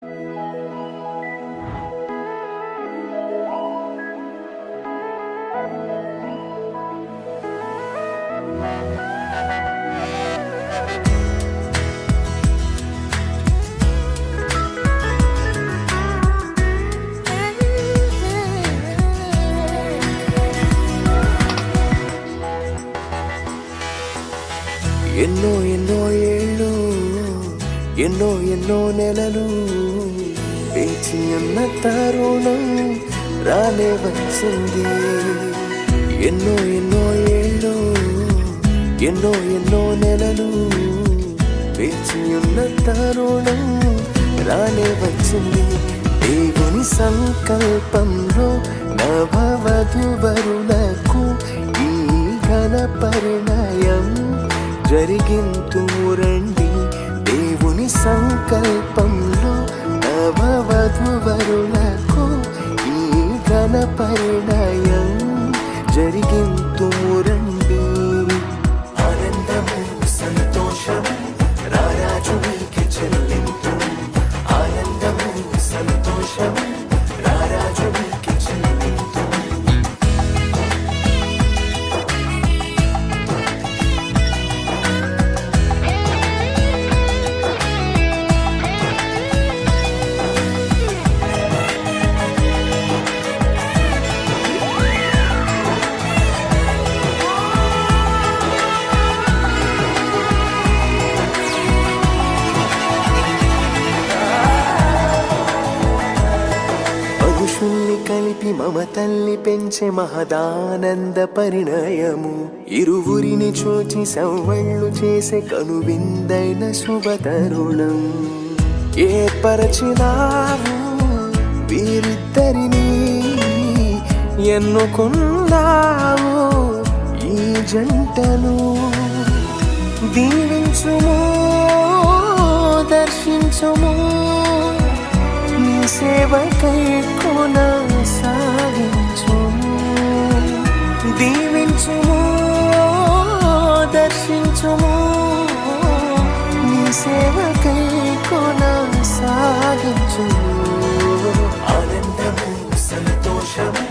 ఎన్నో ఎన్నో ఏళ్ళు ఎన్నో ఎన్నో నెలలు వేచి ఉన్న తరుణం రానే వచ్చింది. ఎన్నో ఎన్నో ఏళ్ళు ఎన్నో ఎన్నో నెలలు వేచి ఉన్న తరుణం రానే వచ్చింది. దేవుని సంకల్పంలో నవవధువరులకు ఈ ఘన పరిణయం జరిగింతురండి. దేవుని సంకల్పంలో నవవధువరులకు ఈ ఘన పరిణయం జరిగింతురండి. ఆనందము సంతోషము రారాజు నీకే చెల్లింతు. ఆనందము సంతోషము రారాజు నీకే చెల్లింతు. పురుషుల్ని కలిపి మమతల్ని పెంచే మహదానంద పరిణయము. ఇరువురిని చూచి సవ్వళ్ళు చేసే కనువిందైన శుభతరుణం. ఏర్పరచినావు వీరిద్దరిని, ఎన్నుకున్నావు ఈ జంటను. దీవించుము దర్శించుము నీ సేవకై కొనసాగించుము. దీవించుము దర్శించుము నీ సేవకై కొనసాగించుము. ఆనందము సంతోషము